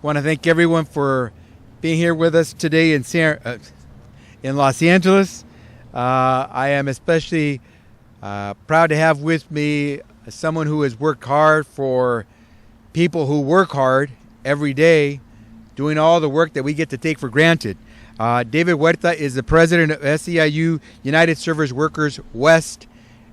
Want to thank everyone for being here with us today in Los Angeles. I am especially proud to have with me someone who has worked hard for people who work hard every day, doing all the work that we get to take for granted. David Huerta is the president of SEIU United Service Workers West,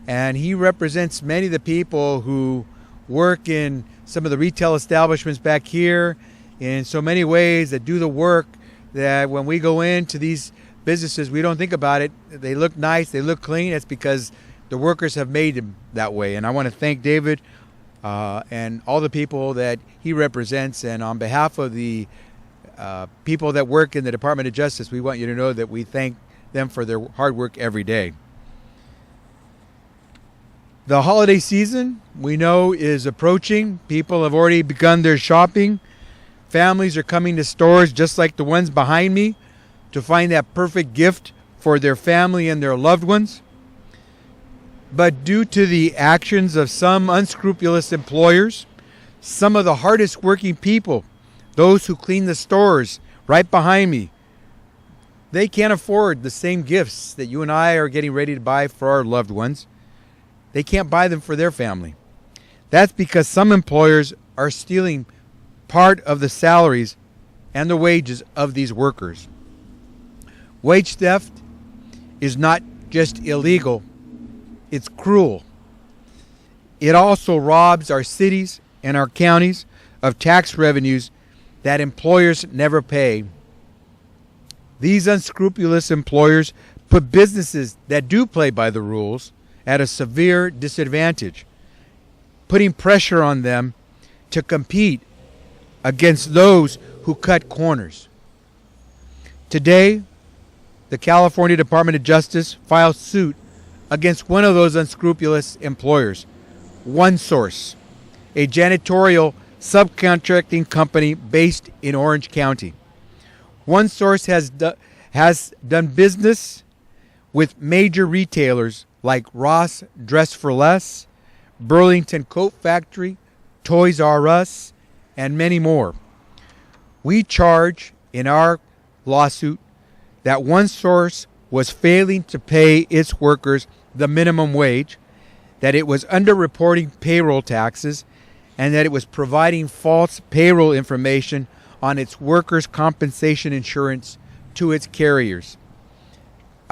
and he represents many of the people who work in some of the retail establishments back here in so many ways that do the work that when we go into these businesses, we don't think about it. They look nice, they look clean. It's because the workers have made them that way. And I want to thank David and all the people that he represents. And on behalf of the people that work in the Department of Justice, we want you to know that we thank them for their hard work every day. The holiday season, we know, is approaching. People have already begun their shopping. Families are coming to stores just like the ones behind me to find that perfect gift for their family and their loved ones. But due to the actions of some unscrupulous employers, some of the hardest working people, those who clean the stores right behind me, they can't afford the same gifts that you and I are getting ready to buy for our loved ones. They can't buy them for their family. That's because some employers are stealing part of the salaries and the wages of these workers. Wage theft is not just illegal, it's cruel. It also robs our cities and our counties of tax revenues that employers never pay. These unscrupulous employers put businesses that do play by the rules at a severe disadvantage, putting pressure on them to compete against those who cut corners. Today, the California Department of Justice filed suit against one of those unscrupulous employers, OneSource, a janitorial subcontracting company based in Orange County. OneSource has done business with major retailers like Ross Dress for Less, Burlington Coat Factory, Toys R Us, and many more. We charge in our lawsuit that OneSource was failing to pay its workers the minimum wage, that it was underreporting payroll taxes, and that it was providing false payroll information on its workers' compensation insurance to its carriers.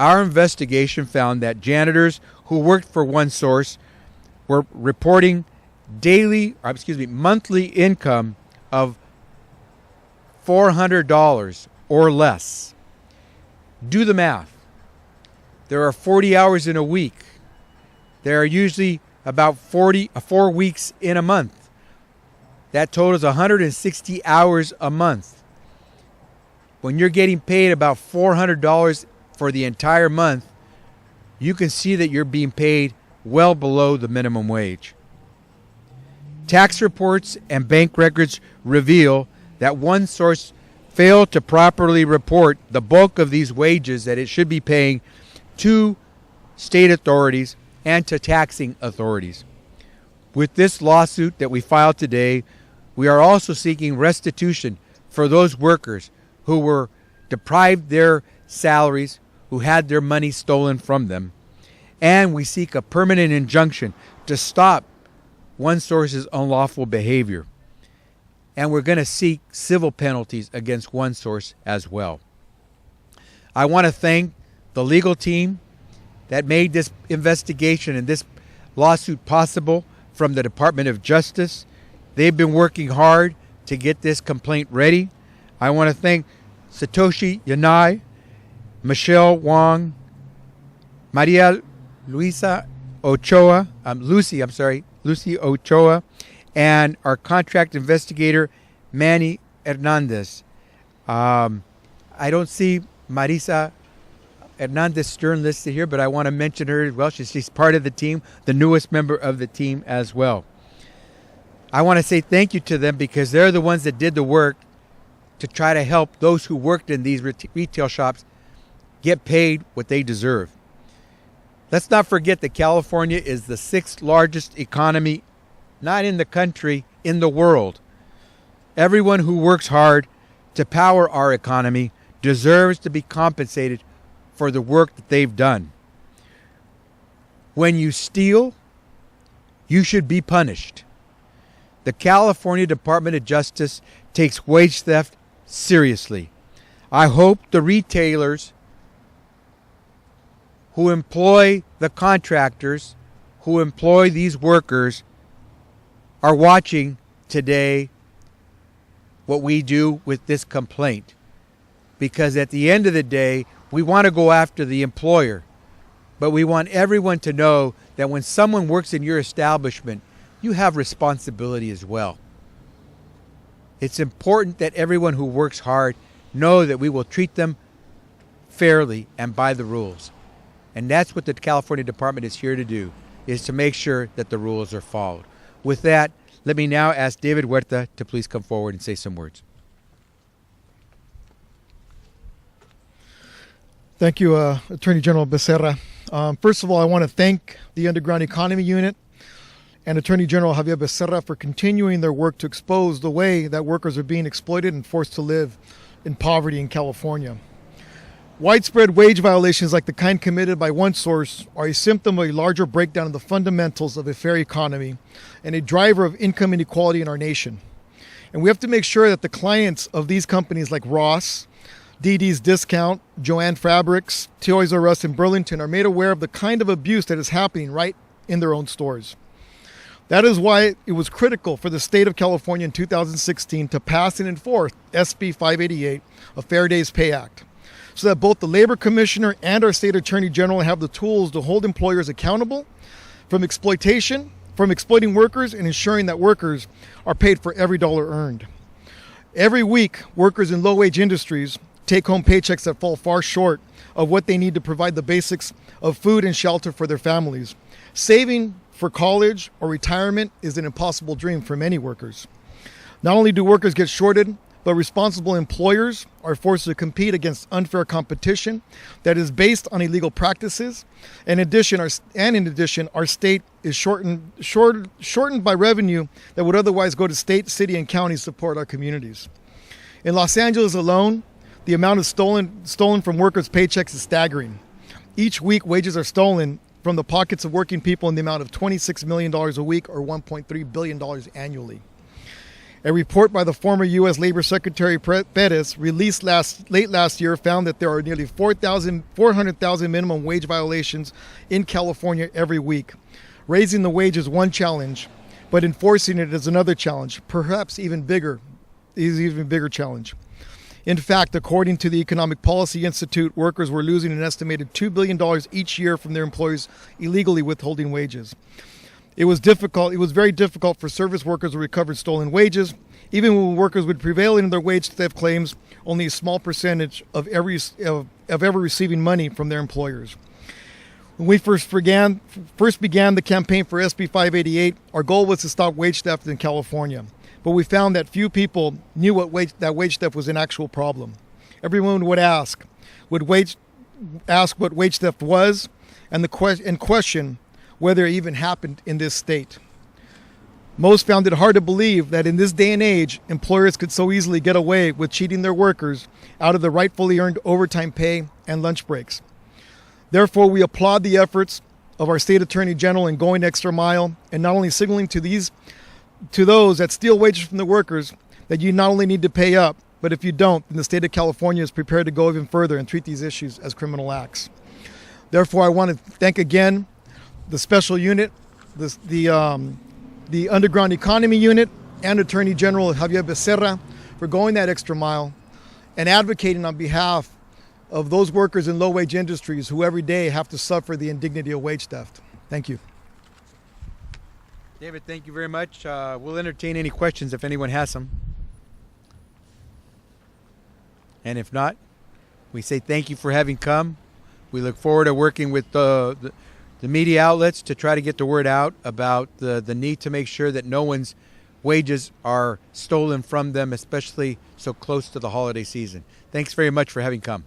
Our investigation found that janitors who worked for OneSource were reporting monthly income of $400 or less. Do the math. There are 40 hours in a week. There are usually about 4 weeks in a month. That totals 160 hours a month. When you're getting paid about $400 for the entire month, you can see that you're being paid well below the minimum wage. Tax reports and bank records reveal that OneSource failed to properly report the bulk of these wages that it should be paying to state authorities and to taxing authorities. With this lawsuit that we filed today, we are also seeking restitution for those workers who were deprived their salaries, who had their money stolen from them. And we seek a permanent injunction to stop OneSource's unlawful behavior. And we're going to seek civil penalties against OneSource as well. I want to thank the legal team that made this investigation and this lawsuit possible from the Department of Justice. They've been working hard to get this complaint ready. I want to thank Satoshi Yanai, Michelle Wong, Maria Lucy Ochoa, and our contract investigator, Manny Hernandez. I don't see Marisa Hernandez Stern listed here, but I want to mention her as well. She's part of the team, the newest member of the team as well. I want to say thank you to them because they're the ones that did the work to try to help those who worked in these retail shops get paid what they deserve. Let's not forget that California is the 6th largest economy, not in the country, in the world. Everyone who works hard to power our economy deserves to be compensated for the work that they've done. When you steal, you should be punished. The California Department of Justice takes wage theft seriously. I hope the retailers who employ the contractors, who employ these workers, are watching today what we do with this complaint. Because at the end of the day, we want to go after the employer, but we want everyone to know that when someone works in your establishment, you have responsibility as well. It's important that everyone who works hard know that we will treat them fairly and by the rules. And that's what the California Department is here to do, is to make sure that the rules are followed. With that, let me now ask David Huerta to please come forward and say some words. Thank you, Attorney General Becerra. First of all, I want to thank the Underground Economy Unit and Attorney General Javier Becerra for continuing their work to expose the way that workers are being exploited and forced to live in poverty in California. Widespread wage violations like the kind committed by one source are a symptom of a larger breakdown of the fundamentals of a fair economy and a driver of income inequality in our nation. And we have to make sure that the clients of these companies like Ross, DD's Discount, Joann Fabrics, Toys R Us, and Burlington are made aware of the kind of abuse that is happening right in their own stores. That is why it was critical for the state of California in 2016 to pass and enforce SB 588, a Fair Days Pay Act, so that both the Labor Commissioner and our state Attorney General have the tools to hold employers accountable from exploitation, from exploiting workers, and ensuring that workers are paid for every dollar earned. Every week, workers in low-wage industries take home paychecks that fall far short of what they need to provide the basics of food and shelter for their families. Saving for college or retirement is an impossible dream for many workers. Not only do workers get shorted, but responsible employers are forced to compete against unfair competition that is based on illegal practices. In addition, our state is shortened by revenue that would otherwise go to state, city, and county to support our communities. In Los Angeles alone, the amount of stolen from workers' paychecks is staggering. Each week, wages are stolen from the pockets of working people in the amount of $26 million a week, or $1.3 billion annually. A report by the former U.S. Labor Secretary Perez, released late last year, found that there are nearly 400,000 minimum wage violations in California every week. Raising the wage is one challenge, but enforcing it is another challenge, perhaps even bigger challenge. In fact, according to the Economic Policy Institute, workers were losing an estimated $2 billion each year from their employers illegally withholding wages. It was very difficult for service workers to recover stolen wages. Even when workers would prevail in their wage theft claims, only a small percentage of ever receiving money from their employers. When we first began the campaign for SB 588, our goal was to stop wage theft in California. But we found that few people knew that wage theft was an actual problem. Everyone would ask what wage theft was, and question whether it even happened in this state. Most found it hard to believe that in this day and age, employers could so easily get away with cheating their workers out of the rightfully earned overtime pay and lunch breaks. Therefore, we applaud the efforts of our state attorney general in going extra mile and not only signaling to those that steal wages from the workers that you not only need to pay up, but if you don't, then the state of California is prepared to go even further and treat these issues as criminal acts. Therefore, I want to thank again the special unit, the Underground Economy Unit, and Attorney General Javier Becerra for going that extra mile and advocating on behalf of those workers in low-wage industries who every day have to suffer the indignity of wage theft. Thank you. David, thank you very much. We'll entertain any questions if anyone has some. And if not, we say thank you for having come. We look forward to working with the media outlets to try to get the word out about the need to make sure that no one's wages are stolen from them, especially so close to the holiday season. Thanks very much for having come.